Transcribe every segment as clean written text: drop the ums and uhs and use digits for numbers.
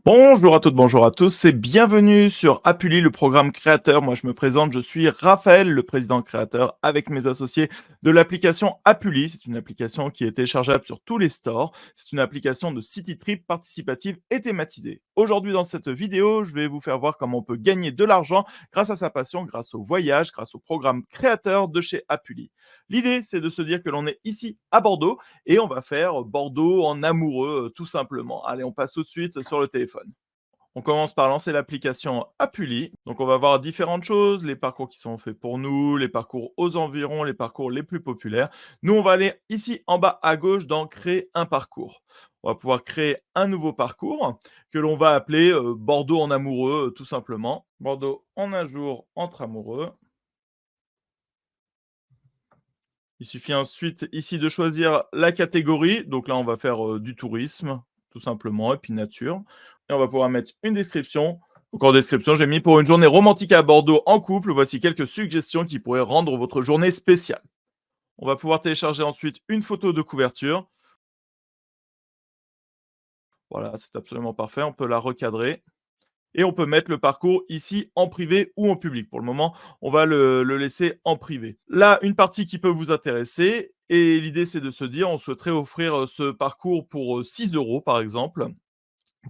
Bonjour à toutes, bonjour à tous et bienvenue sur Apuli, le programme créateur. Moi, je me présente, je suis Raphaël, le président créateur, avec mes associés de l'application Apuli. C'est une application qui est téléchargeable sur tous les stores. C'est une application de city trip participative et thématisée. Aujourd'hui, dans cette vidéo, je vais vous faire voir comment on peut gagner de l'argent grâce à sa passion, grâce au voyage, grâce au programme créateur de chez Apuli. L'idée, c'est de se dire que l'on est ici à Bordeaux et on va faire Bordeaux en amoureux, tout simplement. Allez, on passe tout de suite sur le téléphone. On commence par lancer l'application Apuli. Donc, on va voir différentes choses, les parcours qui sont faits pour nous, les parcours aux environs, les parcours les plus populaires. Nous, on va aller ici en bas à gauche dans Créer un parcours. On va pouvoir créer un nouveau parcours que l'on va appeler Bordeaux en amoureux, tout simplement. Bordeaux en un jour entre amoureux. Il suffit ensuite ici de choisir la catégorie. Donc là, on va faire du tourisme, tout simplement, et puis nature. Et on va pouvoir mettre une description. Donc en description, j'ai mis pour une journée romantique à Bordeaux en couple. Voici quelques suggestions qui pourraient rendre votre journée spéciale. On va pouvoir télécharger ensuite une photo de couverture. Voilà, c'est absolument parfait. On peut la recadrer. Et on peut mettre le parcours ici en privé ou en public. Pour le moment, on va le laisser en privé. Là, une partie qui peut vous intéresser et l'idée, c'est de se dire, on souhaiterait offrir ce parcours pour 6 € par exemple,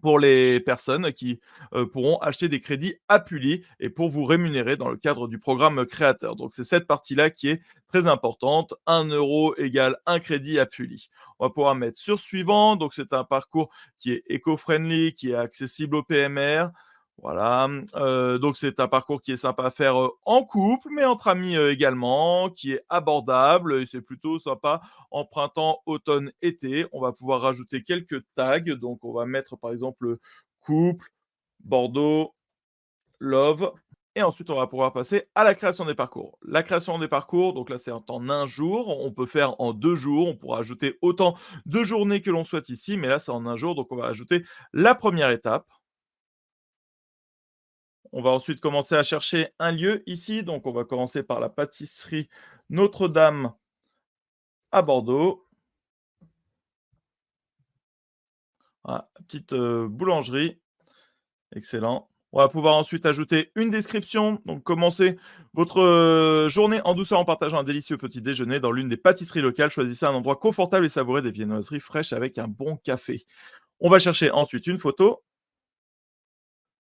pour les personnes qui pourront acheter des crédits Apuli et pour vous rémunérer dans le cadre du programme créateur. Donc c'est cette partie-là qui est très importante. 1 € égale un crédit Apuli. On va pouvoir mettre sur suivant. Donc c'est un parcours qui est éco-friendly, qui est accessible aux PMR. Voilà, donc c'est un parcours qui est sympa à faire en couple, mais entre amis également, qui est abordable et c'est plutôt sympa en printemps, automne, été. On va pouvoir rajouter quelques tags, donc on va mettre par exemple couple, Bordeaux, love et ensuite on va pouvoir passer à la création des parcours. La création des parcours, donc là c'est en un jour, on peut faire en 2 jours, on pourra ajouter autant de journées que l'on souhaite ici, mais là c'est en un jour, donc on va ajouter la première étape. On va ensuite commencer à chercher un lieu ici. Donc, on va commencer par la pâtisserie Notre-Dame à Bordeaux. Voilà, petite boulangerie. Excellent. On va pouvoir ensuite ajouter une description. Donc, commencez votre journée en douceur en partageant un délicieux petit déjeuner dans l'une des pâtisseries locales. Choisissez un endroit confortable et savourez des viennoiseries fraîches avec un bon café. On va chercher ensuite une photo.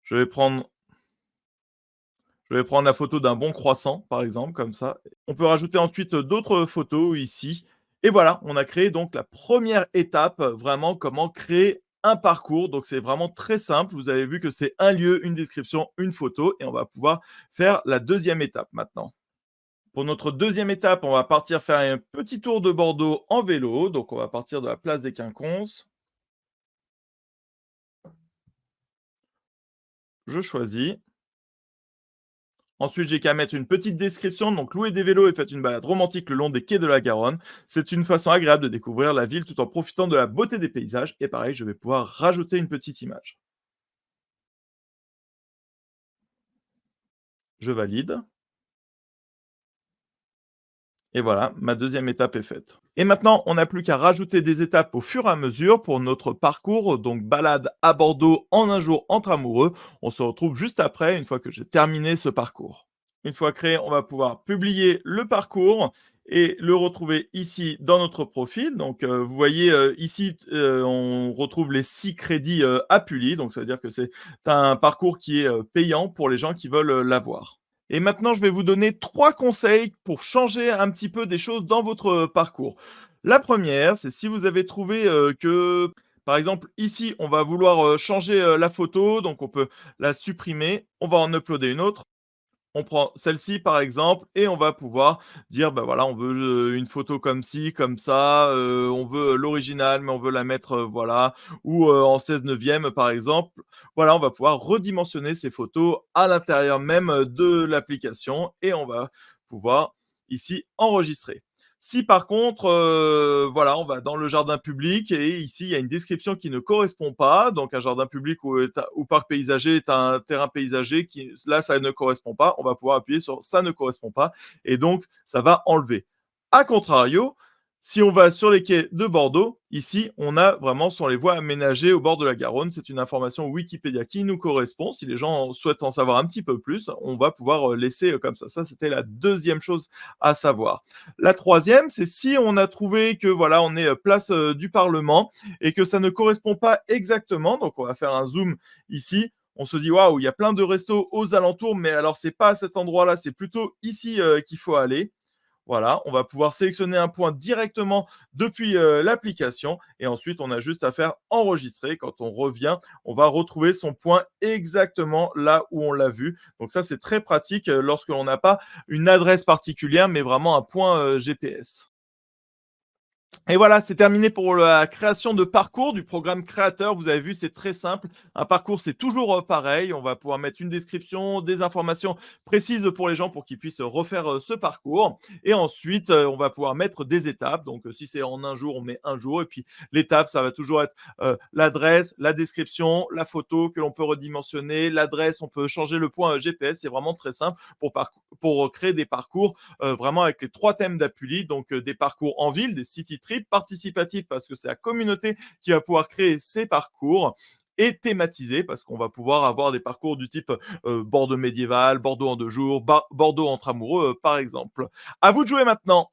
Je vais prendre la photo d'un bon croissant, par exemple, comme ça. On peut rajouter ensuite d'autres photos ici. Et voilà, on a créé donc la première étape, vraiment comment créer un parcours. Donc c'est vraiment très simple. Vous avez vu que c'est un lieu, une description, une photo. Et on va pouvoir faire la deuxième étape maintenant. Pour notre deuxième étape, on va partir faire un petit tour de Bordeaux en vélo. Donc on va partir de la place des Quinconces. Je choisis. Ensuite, j'ai qu'à mettre une petite description. Donc, louez des vélos et faites une balade romantique le long des quais de la Garonne. C'est une façon agréable de découvrir la ville tout en profitant de la beauté des paysages. Et pareil, je vais pouvoir rajouter une petite image. Je valide. Et voilà, ma deuxième étape est faite. Et maintenant, on n'a plus qu'à rajouter des étapes au fur et à mesure pour notre parcours. Donc, balade à Bordeaux en un jour entre amoureux. On se retrouve juste après, une fois que j'ai terminé ce parcours. Une fois créé, on va pouvoir publier le parcours et le retrouver ici dans notre profil. Donc, vous voyez ici, on retrouve les 6 crédits Apuli. Donc, ça veut dire que c'est un parcours qui est payant pour les gens qui veulent l'avoir. Et maintenant, je vais vous donner 3 conseils pour changer un petit peu des choses dans votre parcours. La première, c'est si vous avez trouvé que, par exemple, ici, on va vouloir changer la photo, donc on peut la supprimer. On va en uploader une autre. On prend celle-ci par exemple et on va pouvoir dire, bah, voilà, on veut une photo comme ci, comme ça, on veut l'original, mais on veut la mettre voilà, ou en 16/9 par exemple. Voilà, on va pouvoir redimensionner ces photos à l'intérieur même de l'application et on va pouvoir ici enregistrer. Si par contre voilà, on va dans le jardin public et ici, il y a une description qui ne correspond pas, donc un jardin public ou parc paysager est un terrain paysager qui là, ça ne correspond pas, on va pouvoir appuyer sur «Ça ne correspond pas» et donc ça va enlever. A contrario, Si on va sur les quais de Bordeaux, ici, on a vraiment sur les voies aménagées au bord de la Garonne. C'est une information Wikipédia qui nous correspond. Si les gens souhaitent en savoir un petit peu plus, on va pouvoir laisser comme ça. Ça, c'était la deuxième chose à savoir. La troisième, c'est si on a trouvé que voilà, on est place du Parlement et que ça ne correspond pas exactement. Donc, on va faire un zoom ici. On se dit waouh, il y a plein de restos aux alentours, mais alors c'est pas à cet endroit-là, c'est plutôt ici qu'il faut aller. Voilà, on va pouvoir sélectionner un point directement depuis l'application et ensuite on a juste à faire enregistrer. Quand on revient, on va retrouver son point exactement là où on l'a vu. Donc ça, c'est très pratique lorsque l'on n'a pas une adresse particulière, mais vraiment un point GPS. Et voilà, c'est terminé pour la création de parcours du programme créateur. Vous avez vu, c'est très simple. Un parcours, c'est toujours pareil. On va pouvoir mettre une description, des informations précises pour les gens pour qu'ils puissent refaire ce parcours. Et ensuite, on va pouvoir mettre des étapes. Donc, si c'est en un jour, on met un jour. Et puis, l'étape, ça va toujours être l'adresse, la description, la photo que l'on peut redimensionner, l'adresse, on peut changer le point GPS. C'est vraiment très simple pour créer des parcours vraiment avec les 3 thèmes d'Appuli, donc des parcours en ville, des city trips participatifs parce que c'est la communauté qui va pouvoir créer ces parcours et thématisés parce qu'on va pouvoir avoir des parcours du type Bordeaux médiéval, Bordeaux en 2 jours, Bordeaux entre amoureux par exemple. À vous de jouer maintenant.